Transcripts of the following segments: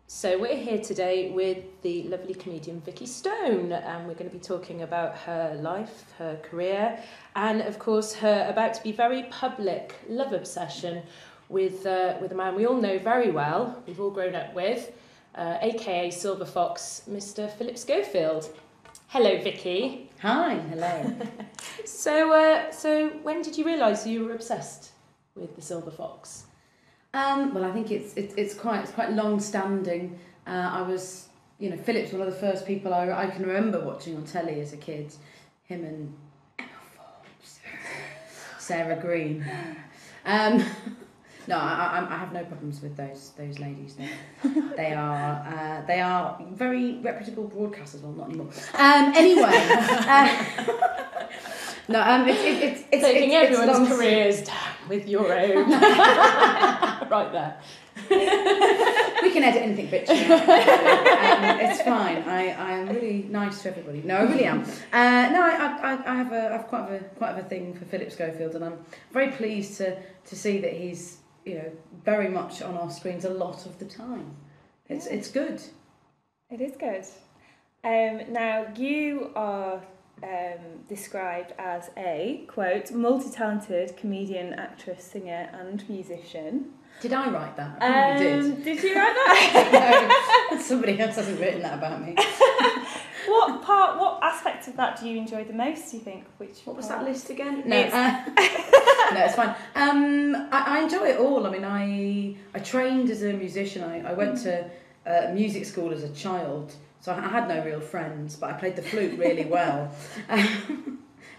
So we're here today with the lovely comedian Vikki Stone, and we're going to be talking about her life, her career, and of course her about to be very public love obsession with a man we all know very well, we've all grown up with, aka Silver Fox, Mr. Phillip Schofield. Hello, Vikki. Hi, hello. So when did you realise you were obsessed with the Silver Fox? Well, I think it's quite long standing. I was, Philip's one of the first people I can remember watching on telly as a kid. Him and Emma Forbes, Sarah Green. No, I have no problems with those ladies. They are very reputable broadcasters. Well, not anymore. Anyway. No, it's taking everyone's long... careers down with your own. Right there. We can edit anything, bitch. It's fine. I am really nice to everybody. No, I really am. No, I have quite of a thing for Phillip Schofield, and I'm very pleased to see that he's very much on our screens a lot of the time. It's good. It is good. Now you are described as a, quote, multi-talented comedian, actress, singer and musician. Did I write that? I probably did. Did you write that? No, somebody else hasn't written that about me. What aspect of that do you enjoy the most, do you think? What was that list again? No, no, it's fine. I enjoy it all. I mean, I trained as a musician. I went to music school as a child. So I had no real friends, but I played the flute really well.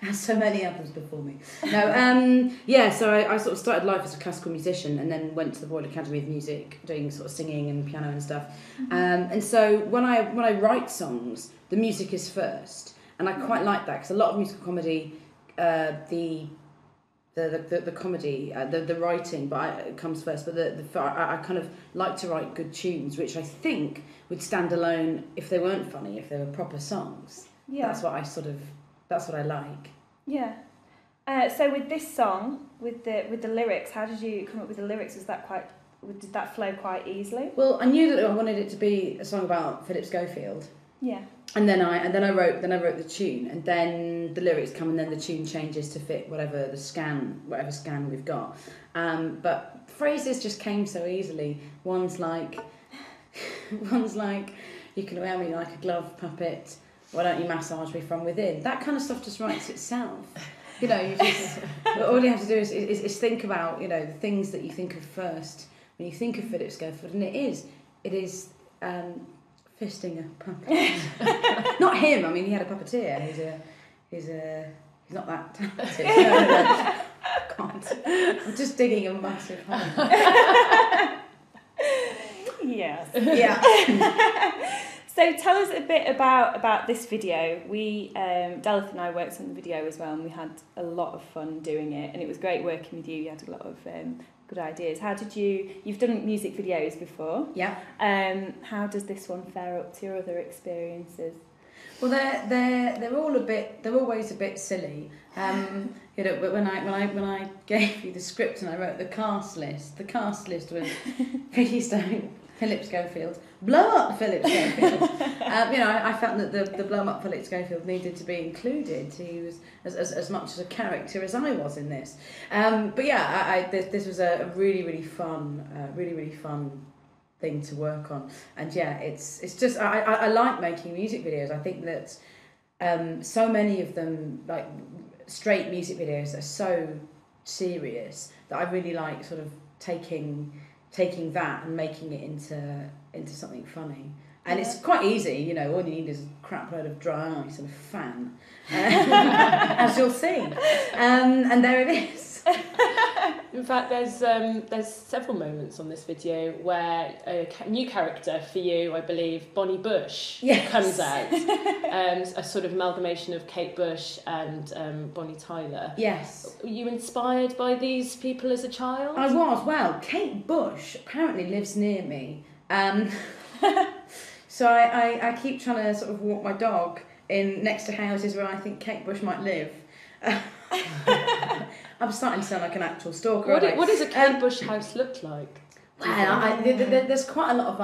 As so many others before me. No, so I sort of started life as a classical musician and then went to the Royal Academy of Music doing sort of singing and piano and stuff. And so when I write songs, the music is first. And I quite like that because a lot of musical comedy, the comedy, the writing, it comes first. But I kind of like to write good tunes, which I think would stand alone if they weren't funny, if they were proper songs. Yeah, that's what I like. Yeah. So with this song, with the lyrics, how did you come up with the lyrics? Did that flow quite easily? Well, I knew that I wanted it to be a song about Phillip Schofield. Yeah. And then I wrote the tune, and then the lyrics come, and then the tune changes to fit whatever scan we've got. But phrases just came so easily. One's like, you can wear me like a glove puppet. Why don't you massage me from within? That kind of stuff just writes itself. You just all you have to do is think about the things that you think of first when you think of Phillip Schofield, and it is. Fisting a puppet. Not him. I mean, he had a puppeteer. He's not that talented. No. Can't. I'm just digging a massive hole. Yes. Yeah. So tell us a bit about this video. We, Delith and I worked on the video as well, and we had a lot of fun doing it, and it was great working with you. You had a lot of good ideas. You've done music videos before. Yeah. How does this one fare up to your other experiences? Well, they're always a bit silly. But when I gave you the script and I wrote the cast list was Vikki Stone, Phillip Schofield, blow up Phillip Schofield. I felt that the blow up Phillip Schofield needed to be included. He was as much as a character as I was in this. But yeah, this was a really fun thing to work on. And yeah, it's just I like making music videos. I think that so many of them, like straight music videos, are so serious that I really like sort of taking that and making it into something funny. And it's quite easy, all you need is a crap load of dry ice and a fan, as you'll see. And there it is. In fact, there's several moments on this video where a new character for you, I believe, Bonnie Bush, comes out. A sort of amalgamation of Kate Bush and Bonnie Tyler. Yes. Were you inspired by these people as a child? I was. Well, Kate Bush apparently lives near me. So I keep trying to sort of walk my dog in next to houses where I think Kate Bush might live. I'm starting to sound like an actual stalker. What does a Kate Bush house look like? Well, there's quite a lot of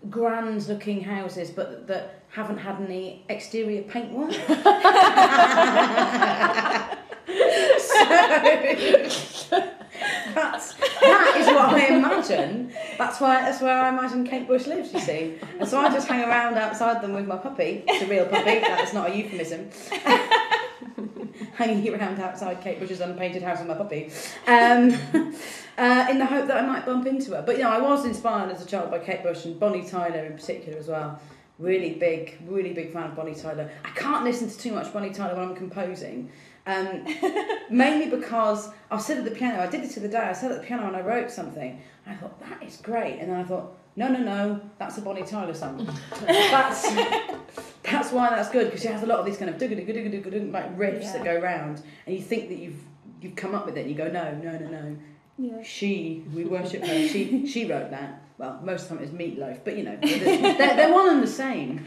grand looking houses but that haven't had any exterior paintwork. So that is what I imagine. That's where I imagine Kate Bush lives, you see. And so I just hang around outside them with my puppy. It's a real puppy, that's not a euphemism. Hanging around outside Kate Bush's unpainted house with my puppy. In the hope that I might bump into her. But I was inspired as a child by Kate Bush and Bonnie Tyler in particular as well. Really big fan of Bonnie Tyler. I can't listen to too much Bonnie Tyler when I'm composing. Mainly because I'll sit at the piano. I did this the other day. I sat at the piano and I wrote something. And I thought, that is great. And then I thought, no, that's a Bonnie Tyler song. That's why that's good, because she has a lot of these kind of like riffs that go round, and you think that you've come up with it, and you go, no. Yeah. We worship her. She wrote that. Well, most of the time it's Meatloaf, but they're one and the same.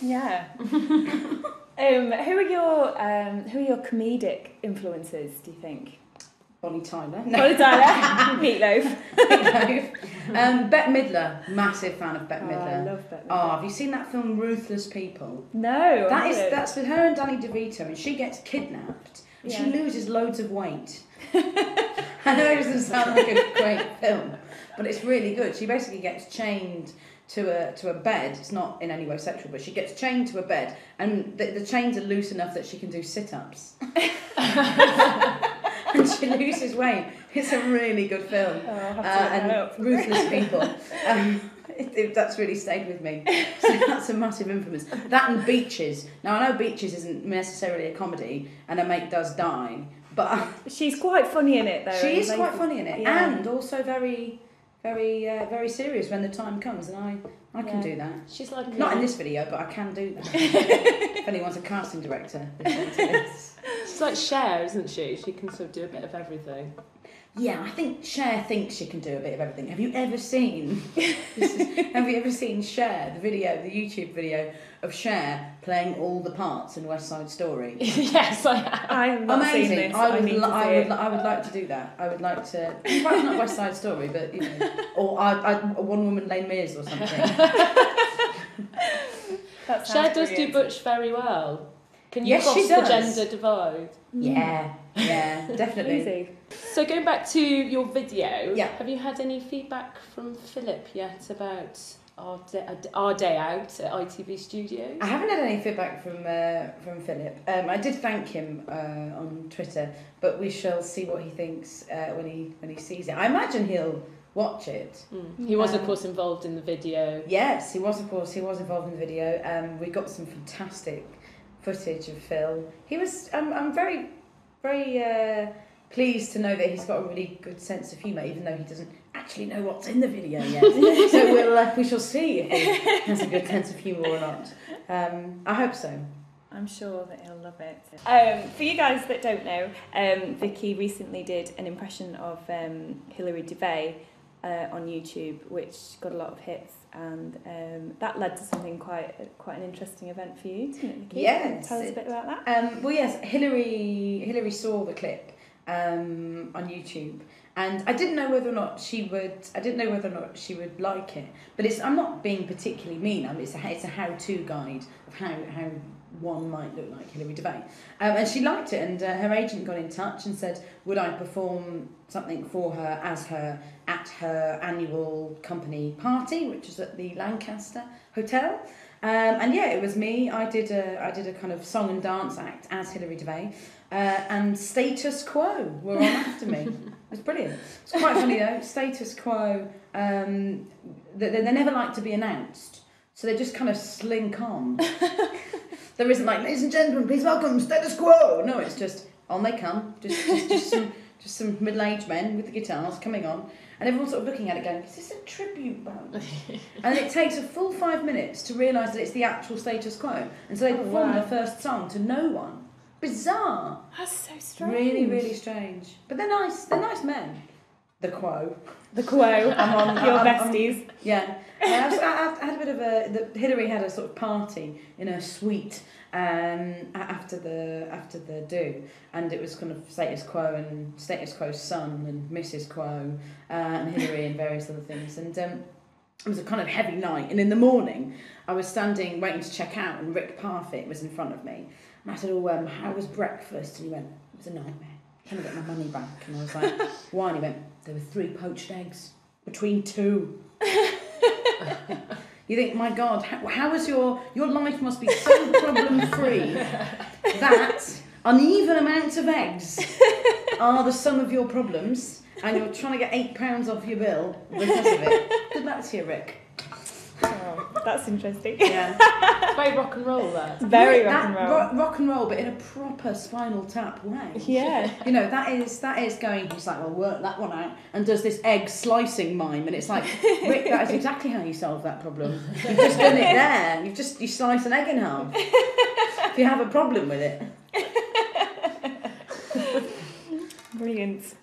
Yeah. Who are your comedic influences, do you think? Bonnie Tyler. No. Bonnie Tyler. Meatloaf. Bette Midler. Massive fan of Bette Midler. I love Bette Midler. Oh, have you seen that film Ruthless People? No. That's with her and Danny DeVito, and she gets kidnapped and she loses loads of weight. I know it doesn't sound like a great film, but it's really good. She basically gets chained to a bed. It's not in any way sexual, but she gets chained to a bed, and the chains are loose enough that she can do sit-ups. And she loses weight. It's a really good film. And Ruthless People. That's really stayed with me. So that's a massive influence. That and Beaches. Now I know Beaches isn't necessarily a comedy, and a mate does die, but she's quite funny in it though. She is quite funny in it, and also very, very serious when the time comes, and I can do that. She's like not in this video, but I can do that. If anyone's a casting director listening to this. She's like Cher, isn't she? She can sort of do a bit of everything. Yeah, I think Cher thinks she can do a bit of everything. Have you ever seen Cher, the YouTube video of Cher playing all the parts in West Side Story? Yes, I have. I've not seen this. I would like to do that. I would like to. Perhaps not West Side Story, but or One Woman Les Mis or something. Cher does do Butch very well. Can you cross the gender divide? Yeah, definitely. Easy. So going back to your video, have you had any feedback from Phillip yet about our day out at ITV Studios? I haven't had any feedback from Phillip. I did thank him on Twitter, but we shall see what he thinks when he sees it. I imagine he'll watch it. He was, of course, involved in the video. Yes, he was, of course. He was involved in the video. We got some fantastic footage of Phil. He was. I'm very, very pleased to know that he's got a really good sense of humour, even though he doesn't actually know what's in the video yet. So we shall see if he has a good sense of humour or not. I hope so. I'm sure that he'll love it. For you guys that don't know, Vikki recently did an impression of Hilary Devey on YouTube, which got a lot of hits, and that led to something quite an interesting event for you, didn't it, Vikki? Yes. Tell us a bit about that. Well, yes, Hilary saw the clip on YouTube, and I didn't know whether or not she would like it. But I'm not being particularly mean. It's a how-to guide of how one might look like Hilary Devey. And she liked it, and her agent got in touch and said, would I perform something for her at her annual company party, which is at the Lancaster Hotel. And it was me. I did a kind of song and dance act as Hilary Devey, and Status Quo were on after me. It was brilliant. It's quite funny though. Status Quo, they never like to be announced, so they just kind of slink on. There isn't like, ladies and gentlemen, please welcome Status Quo. No, it's just on they come. Just some middle-aged men with the guitars coming on, and everyone's sort of looking at it going, is this a tribute band? And it takes a full 5 minutes to realise that it's the actual Status Quo, and so they perform their first song to no one. Bizarre. That's so strange. Really, really strange. But they're nice. They're nice men. The Quo. The Quo. I'm on your besties. Yeah. I had a bit of Hilary had a sort of party in her suite after the do, and it was kind of Status Quo and Status Quo's son and Mrs. Quo and Hilary and various other things, and it was a kind of heavy night, and in the morning I was standing waiting to check out, and Rick Parfitt was in front of me, and I said, how was breakfast? And he went, it was a nightmare, trying to get my money back. And I was like, why? And he went, there were 3 poached eggs between 2. You think, my God, how is your life must be so problem-free that uneven amounts of eggs are the sum of your problems, and you're trying to get £8 off your bill because of it. Good luck to you, Rick. Oh, that's interesting. Yeah. It's very rock and roll, that. Very rock and roll. Rock and roll, but in a proper Spinal Tap way. Yeah. You know, that is going, he's like, well, work that one out, and does this egg slicing mime, and it's like, Rick, that is exactly how you solve that problem. You've just done it there. You slice an egg in half. If you have a problem with it. Brilliant.